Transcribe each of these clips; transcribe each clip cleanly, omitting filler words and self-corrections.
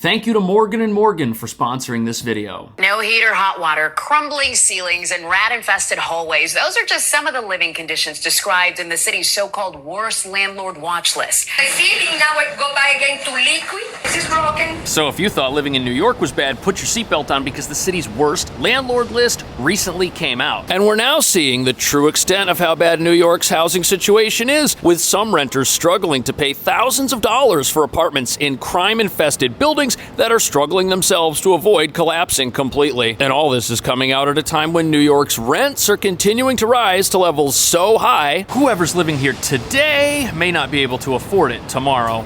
Thank you to Morgan & Morgan for sponsoring this video. No heat or hot water, crumbling ceilings, and rat-infested hallways. Those are just some of the living conditions described in the city's so-called worst landlord watch list. The ceiling now it go back again to liquid. This is broken. So if you thought living in New York was bad, put your seatbelt on because the city's worst landlord list recently came out. And we're now seeing the true extent of how bad New York's housing situation is, with some renters struggling to pay thousands of dollars for apartments in crime-infested buildings that are struggling themselves to avoid collapsing completely. And all this is coming out at a time when New York's rents are continuing to rise to levels so high, whoever's living here today may not be able to afford it tomorrow.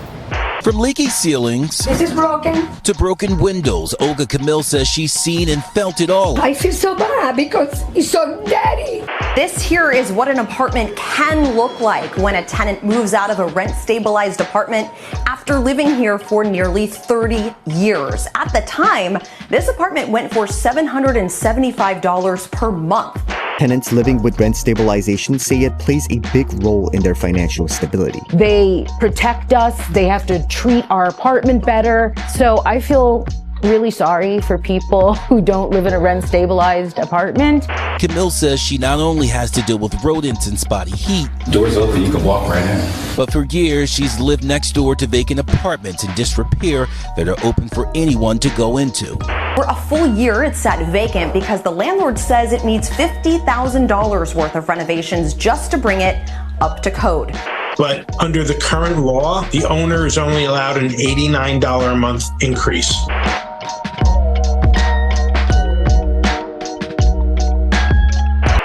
From leaky ceilings This is broken. to broken windows, Olga Camille says she's seen and felt it all. I feel so bad because it's so dirty. This here is what an apartment can look like when a tenant moves out of a rent-stabilized apartment after living here for nearly 30 years. At the time, this apartment went for $775 per month. Tenants living with rent stabilization say it plays a big role in their financial stability. They protect us. They have to treat our apartment better. So I feel really sorry for people who don't live in a rent-stabilized apartment. Camille says she not only has to deal with rodents and spotty heat, Doors open, you can walk right in. but for years she's lived next door to vacant apartments in disrepair that are open for anyone to go into. For a full year, it's sat vacant because the landlord says it needs $50,000 worth of renovations just to bring it up to code. But under the current law, the owner is only allowed an $89 a month increase.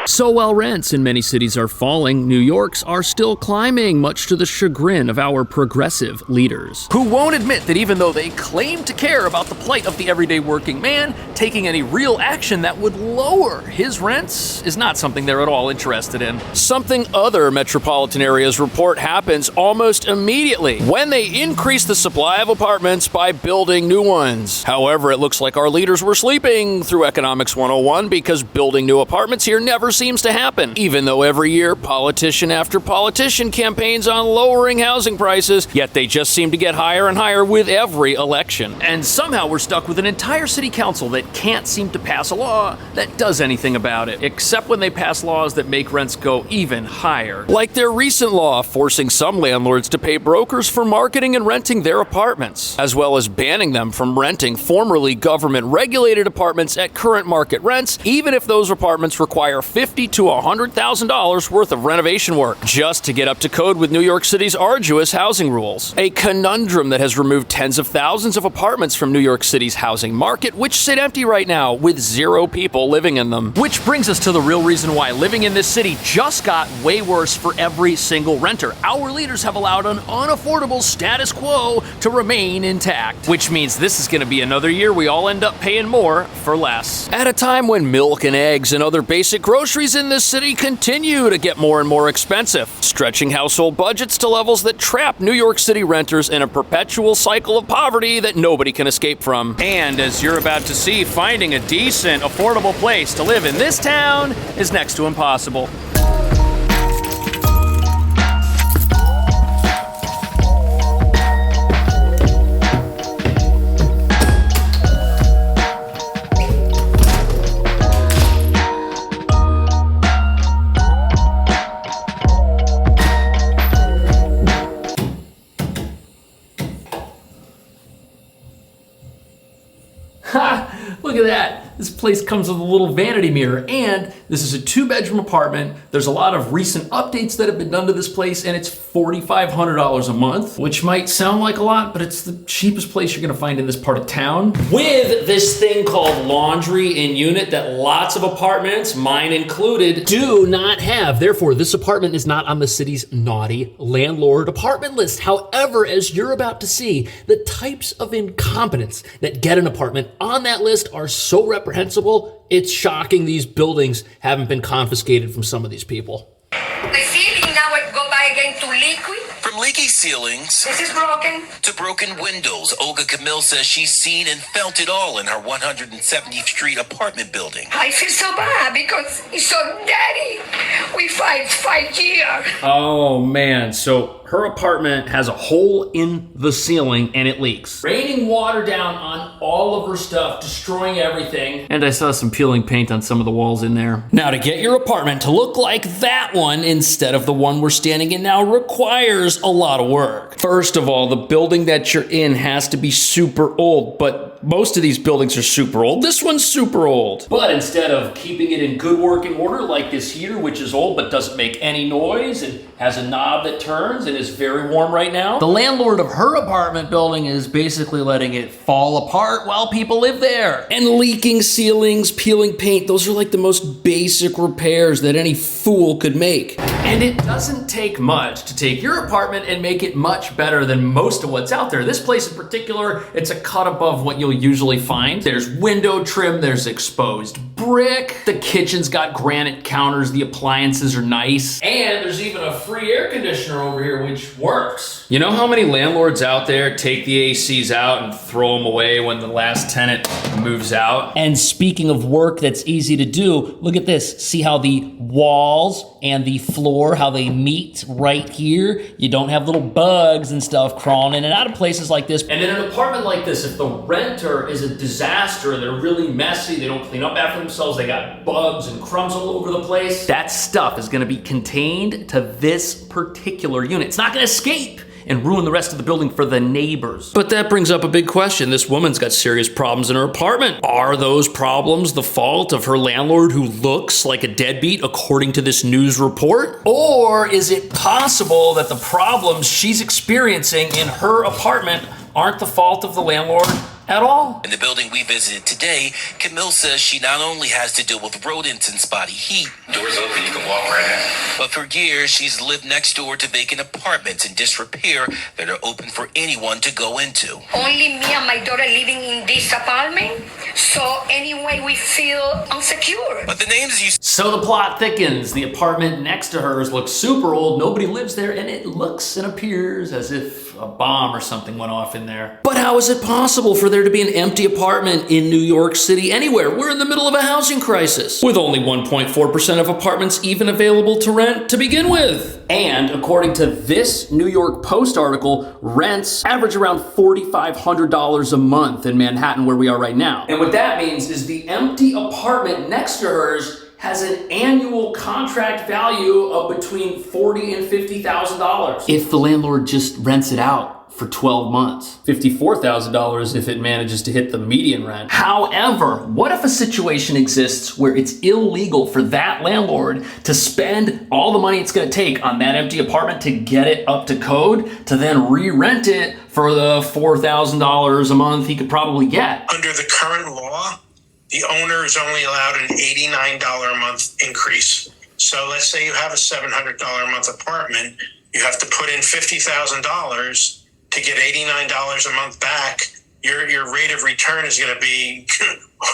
So while rents in many cities are falling, New York's are still climbing, much to the chagrin of our progressive leaders, who won't admit that even though they claim to care about the plight of the everyday working man, taking any real action that would lower his rents is not something they're at all interested in. Something other metropolitan areas report happens almost immediately when they increase the supply of apartments by building new ones. However, it looks like our leaders were sleeping through Economics 101 because building new apartments here never seems to happen, even though every year politician after politician campaigns on lowering housing prices, yet they just seem to get higher and higher with every election. And somehow we're stuck with an entire city council that can't seem to pass a law that does anything about it, except when they pass laws that make rents go even higher. Like their recent law forcing some landlords to pay brokers for marketing and renting their apartments, as well as banning them from renting formerly government-regulated apartments at current market rents, even if those apartments require $50,000 to $100,000 worth of renovation work just to get up to code with New York City's arduous housing rules. A conundrum that has removed tens of thousands of apartments from New York City's housing market, which sit empty right now with 0 people living in them. Which brings us to the real reason why living in this city just got way worse for every single renter. Our leaders have allowed an unaffordable status quo to remain intact, which means this is going to be another year we all end up paying more for less. At a time when milk and eggs and other basic groceries in this city continue to get more and more expensive, stretching household budgets to levels that trap New York City renters in a perpetual cycle of poverty that nobody can escape from. And as you're about to see, finding a decent, affordable place to live in this town is next to impossible. Ha! Look at that. This place comes with a little vanity mirror, and this is a 2-bedroom apartment. There's a lot of recent updates that have been done to this place, and it's $4,500 a month, which might sound like a lot, but it's the cheapest place you're gonna find in this part of town. With this thing called laundry in unit that lots of apartments, mine included, do not have. Therefore, this apartment is not on the city's naughty landlord apartment list. However, as you're about to see, the types of incompetence that get an apartment on that list are so reprehensible, it's shocking these buildings haven't been confiscated from some of these people. The ceiling now it go back again to liquid. From leaky ceilings This is broken. to broken windows, Olga Camille says she's seen and felt it all in her 170th Street apartment building. I feel so bad because it's so dirty. We fight 5 years. Oh man, so Her apartment has a hole in the ceiling and it leaks, raining water down on all of her stuff, destroying everything. And I saw some peeling paint on some of the walls in there. Now, to get your apartment to look like that one instead of the one we're standing in now requires a lot of work. First of all, the building that you're in has to be super old, but most of these buildings are super old. This one's super old. But instead of keeping it in good working order like this heater, which is old but doesn't make any noise and has a knob that turns and is very warm right now, the landlord of her apartment building is basically letting it fall apart while people live there. And leaking ceilings, peeling paint, those are like the most basic repairs that any fool could make. And it doesn't take much to take your apartment and make it much better than most of what's out there. This place in particular, it's a cut above what you'll usually find. There's window trim, there's exposed brick, the kitchen's got granite counters, the appliances are nice, and there's even a free air conditioner over here which works. You know how many landlords out there take the ACs out and throw them away when the last tenant moves out? And speaking of work that's easy to do, look at this. See how the walls and the floor, how they meet right here? You don't have little bugs and stuff crawling in and out of places like this. And in an apartment like this, if the renter is a disaster, they're really messy, they don't clean up after themselves, they got bugs and crumbs all over the place, that stuff is gonna be contained to this particular unit. It's not gonna escape and ruin the rest of the building for the neighbors. But that brings up a big question. This woman's got serious problems in her apartment. Are those problems the fault of her landlord who looks like a deadbeat according to this news report? Or is it possible that the problems she's experiencing in her apartment aren't the fault of the landlord at all? In the building we visited today, Camille says she not only has to deal with rodents and spotty heat. Doors open, you can walk right in. But for years, she's lived next door to vacant apartments in disrepair that are open for anyone to go into. Only me and my daughter living in this apartment. So anyway, we feel insecure. But the names you... So the plot thickens. The apartment next to hers looks super old, nobody lives there, and it looks and appears as if a bomb or something went off in there. But how is it possible for there to be an empty apartment in New York City anywhere? We're in the middle of a housing crisis, with only 1.4% of apartments even available to rent to begin with. And according to this New York Post article, rents average around $4,500 a month in Manhattan, where we are right now. And what that means is the empty apartment next to hers has an annual contract value of between $40,000 and $50,000. If the landlord just rents it out for 12 months. $54,000 if it manages to hit the median rent. However, what if a situation exists where it's illegal for that landlord to spend all the money it's gonna take on that empty apartment to get it up to code, to then re-rent it for the $4,000 a month he could probably get? Under the current law, the owner is only allowed an $89 a month increase. So let's say you have a $700 a month apartment, you have to put in $50,000 to get $89 a month back. Your rate of return is going to be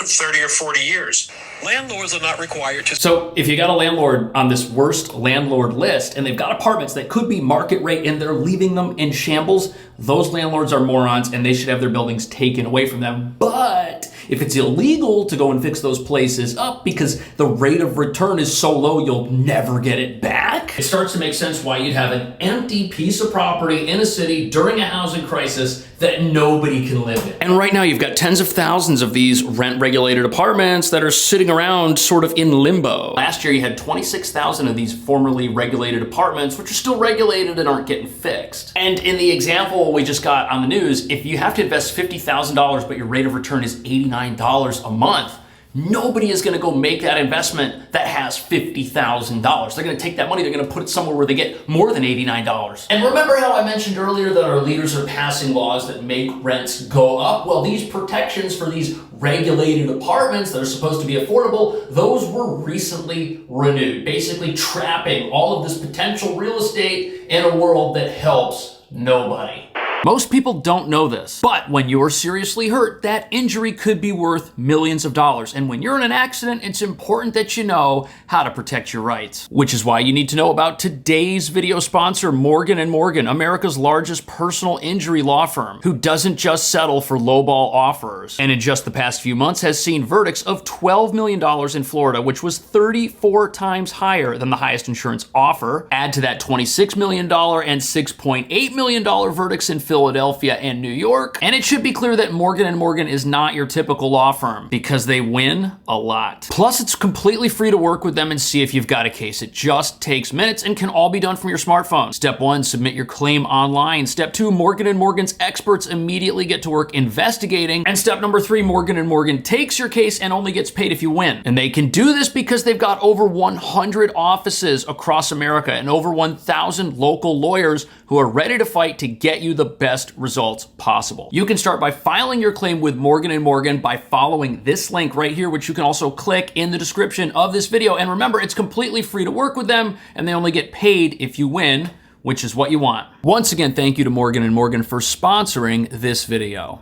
30 or 40 years. Landlords are not required to... So if you got a landlord on this worst landlord list and they've got apartments that could be market rate and they're leaving them in shambles, those landlords are morons and they should have their buildings taken away from them. But if it's illegal to go and fix those places up because the rate of return is so low you'll never get it back, it starts to make sense why you'd have an empty piece of property in a city during a housing crisis that nobody can live in. And right now you've got tens of thousands of these rent-regulated apartments that are sitting around sort of in limbo. Last year you had 26,000 of these formerly regulated apartments which are still regulated and aren't getting fixed. And in the example we just got on the news, if you have to invest $50,000 but your rate of return is $89 a month, nobody is gonna go make that investment that has $50,000. They're gonna take that money, they're gonna put it somewhere where they get more than $89. And remember how I mentioned earlier that our leaders are passing laws that make rents go up? Well, these protections for these regulated apartments that are supposed to be affordable, those were recently renewed, basically trapping all of this potential real estate in a world that helps nobody. Most people don't know this, but when you're seriously hurt, that injury could be worth millions of dollars. And when you're in an accident, it's important that you know how to protect your rights. Which is why you need to know about today's video sponsor, Morgan & Morgan, America's largest personal injury law firm, who doesn't just settle for lowball offers. And in just the past few months has seen verdicts of $12 million in Florida, which was 34 times higher than the highest insurance offer. Add to that $26 million and $6.8 million verdicts in Philadelphia and New York. And it should be clear that Morgan & Morgan is not your typical law firm, because they win a lot. Plus, it's completely free to work with them and see if you've got a case. It just takes minutes and can all be done from your smartphone. Step 1, submit your claim online. Step 2, Morgan & Morgan's experts immediately get to work investigating. And step number 3, Morgan & Morgan takes your case and only gets paid if you win. And they can do this because they've got over 100 offices across America and over 1,000 local lawyers who are ready to fight to get you the best results possible. You can start by filing your claim with Morgan & Morgan by following this link right here, which you can also click in the description of this video. And remember, it's completely free to work with them, and they only get paid if you win, which is what you want. Once again, thank you to Morgan & Morgan for sponsoring this video.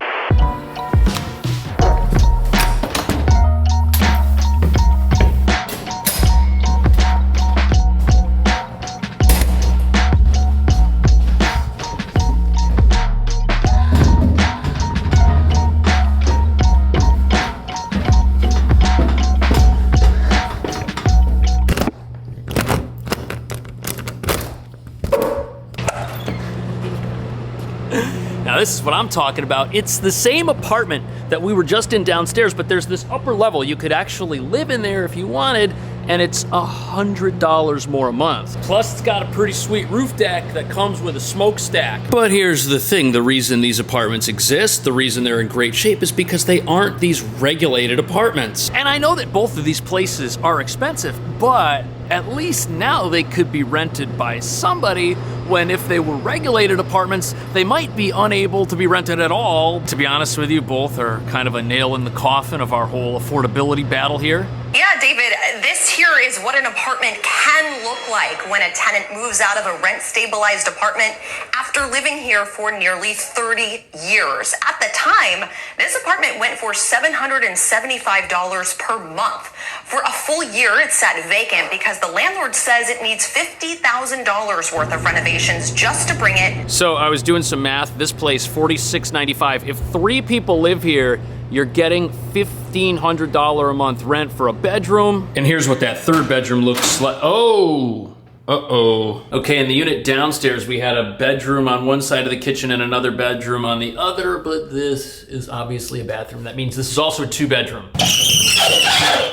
Now this is what I'm talking about. It's the same apartment that we were just in downstairs, but there's this upper level. You could actually live in there if you wanted, and it's $100 more a month. Plus, it's got a pretty sweet roof deck that comes with a smokestack. But here's the thing, the reason these apartments exist, the reason they're in great shape, is because they aren't these regulated apartments. And I know that both of these places are expensive, but at least now they could be rented by somebody, when if they were regulated apartments, they might be unable to be rented at all. To be honest with you, both are kind of a nail in the coffin of our whole affordability battle here. Yeah, David, this here is what an apartment can look like when a tenant moves out of a rent-stabilized apartment after living here for nearly 30 years. At the time, this apartment went for $775 per month. For a full year, it sat vacant because the landlord says it needs $50,000 worth of renovations just to bring it. So I was doing some math. This place, $46.95. If 3 people live here, you're getting $1,500 a month rent for a bedroom. And here's what that 3rd bedroom looks like. Oh, uh-oh. Okay, in the unit downstairs, we had a bedroom on one side of the kitchen and another bedroom on the other, but this is obviously a bathroom. That means this is also a 2-bedroom.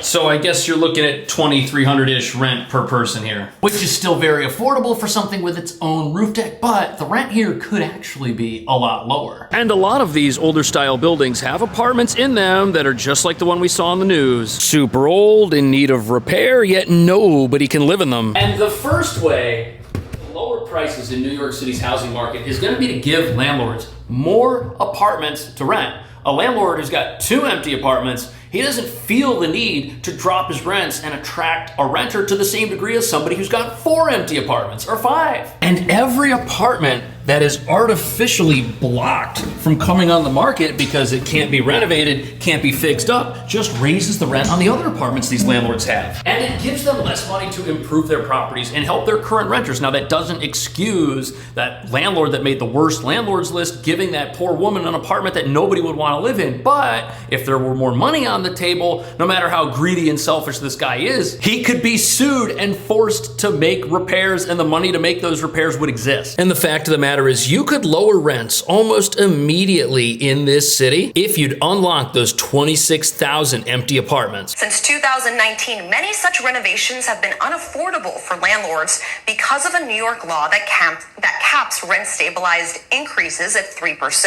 So I guess you're looking at $2,300-ish rent per person here, which is still very affordable for something with its own roof deck, but the rent here could actually be a lot lower. And a lot of these older style buildings have apartments in them that are just like the one we saw on the news. Super old, in need of repair, yet nobody can live in them. And the first way to lower prices in New York City's housing market is going to be to give landlords more apartments to rent. A landlord who's got 2 empty apartments, he doesn't feel the need to drop his rents and attract a renter to the same degree as somebody who's got 4 empty apartments or 5. And every apartment that is artificially blocked from coming on the market because it can't be renovated, can't be fixed up, just raises the rent on the other apartments these landlords have. And it gives them less money to improve their properties and help their current renters. Now, that doesn't excuse that landlord that made the worst landlords list giving that poor woman an apartment that nobody would want to live in. But if there were more money on the table, no matter how greedy and selfish this guy is, he could be sued and forced to make repairs, and the money to make those repairs would exist. And the fact of the matter is, you could lower rents almost immediately in this city if you'd unlock those 26,000 empty apartments. Since 2019, many such renovations have been unaffordable for landlords because of a New York law that caps rent-stabilized increases at 3%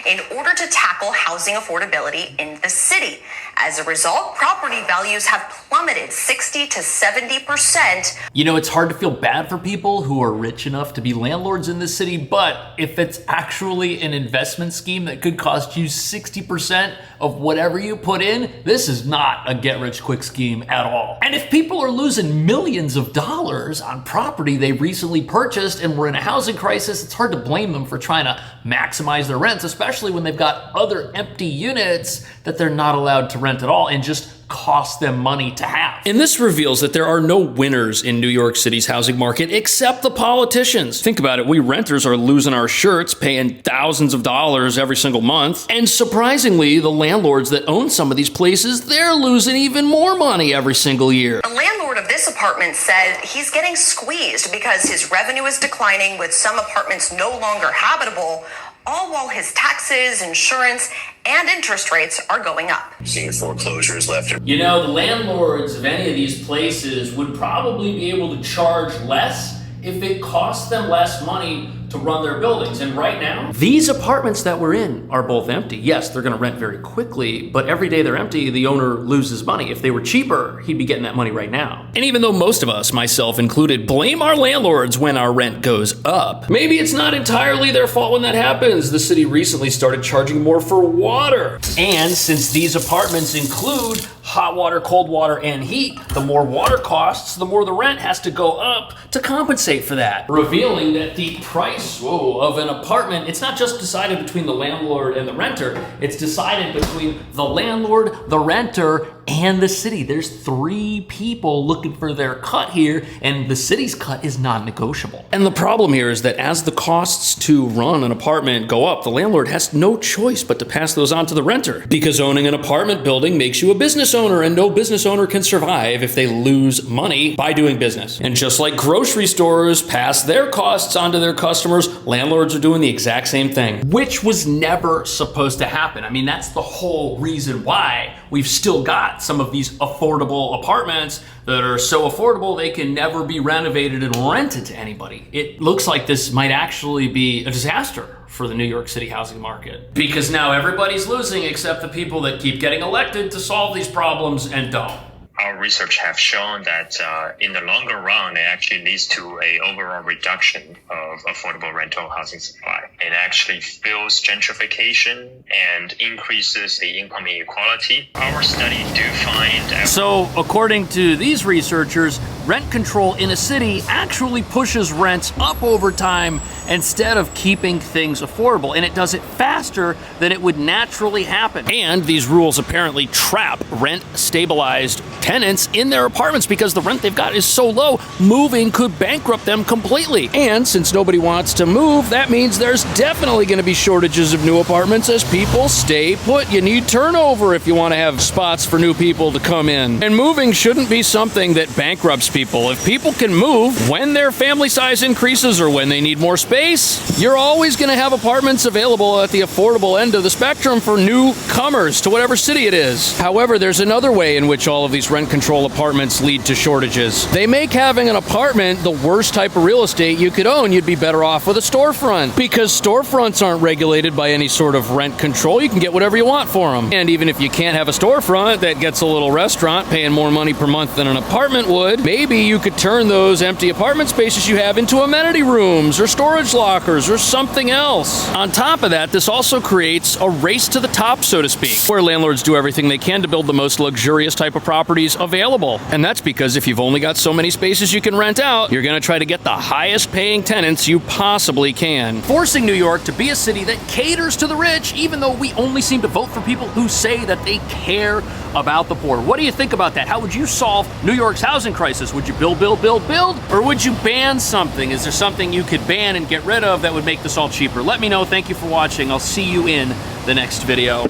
in order to tackle housing affordability in the city. As a result, property values have plummeted 60 to 70%. You know, it's hard to feel bad for people who are rich enough to be landlords in this city, but if it's actually an investment scheme that could cost you 60% of whatever you put in, this is not a get-rich-quick scheme at all. And if people are losing millions of dollars on property they recently purchased and we're in a housing crisis, it's hard to blame them for trying to maximize their rents, especially when they've got other empty units that they're not allowed to rent at all and just cost them money to have. And this reveals that there are no winners in New York City's housing market except the politicians. Think about it, we renters are losing our shirts, paying thousands of dollars every single month. And surprisingly, the landlords that own some of these places, they're losing even more money every single year. The landlord of this apartment said he's getting squeezed because his revenue is declining with some apartments no longer habitable, all while his taxes, insurance, and interest rates are going up. Seeing foreclosures left. You know, the landlords of any of these places would probably be able to charge less if it cost them less money to run their buildings. And right now, these apartments that we're in are both empty. Yes, they're gonna rent very quickly, but every day they're empty, the owner loses money. If they were cheaper, he'd be getting that money right now. And even though most of us, myself included, blame our landlords when our rent goes up, maybe it's not entirely their fault when that happens. The city recently started charging more for water. And since these apartments include hot water, cold water, and heat, the more water costs, the more the rent has to go up to compensate for that. Revealing that the price of an apartment, it's not just decided between the landlord and the renter, it's decided between the landlord, the renter, and the city. There's 3 people looking for their cut here, and the city's cut is non-negotiable. And the problem here is that as the costs to run an apartment go up, the landlord has no choice but to pass those on to the renter. Because owning an apartment building makes you a business owner, and no business owner can survive if they lose money by doing business. And just like grocery stores pass their costs onto their customers, landlords are doing the exact same thing, which was never supposed to happen. I mean, that's the whole reason why we've still got some of these affordable apartments that are so affordable they can never be renovated and rented to anybody. It looks like this might actually be a disaster for the New York City housing market, because now everybody's losing except the people that keep getting elected to solve these problems and don't. Our research have shown that in the longer run, it actually leads to a overall reduction of affordable rental housing supply. It actually fuels gentrification and increases the income inequality. Our study do find... So, according to these researchers, rent control in a city actually pushes rents up over time instead of keeping things affordable, and it does it faster than it would naturally happen. And these rules apparently trap rent-stabilized tenants in their apartments because the rent they've got is so low, moving could bankrupt them completely. And since nobody wants to move, that means there's definitely going to be shortages of new apartments as people stay put. You need turnover if you want to have spots for new people to come in. And moving shouldn't be something that bankrupts people. If people can move when their family size increases or when they need more space, you're always going to have apartments available at the affordable end of the spectrum for newcomers to whatever city it is. However, there's another way in which all of these rent control apartments lead to shortages. They make having an apartment the worst type of real estate you could own. You'd be better off with a storefront, because storefronts aren't regulated by any sort of rent control. You can get whatever you want for them. And even if you can't have a storefront that gets a little restaurant paying more money per month than an apartment would, maybe you could turn those empty apartment spaces you have into amenity rooms or storage lockers or something else. On top of that, this also creates a race to the top, so to speak, where landlords do everything they can to build the most luxurious type of properties available. And that's because if you've only got so many spaces you can rent out, you're going to try to get the highest paying tenants you possibly can, forcing New York to be a city that caters to the rich, even though we only seem to vote for people who say that they care about the poor. What do you think about that? How would you solve New York's housing crisis? Would you build, or would you ban something? Is there something you could ban and get rid of that would make this all cheaper? Let me know. Thank you for watching. I'll see you in the next video.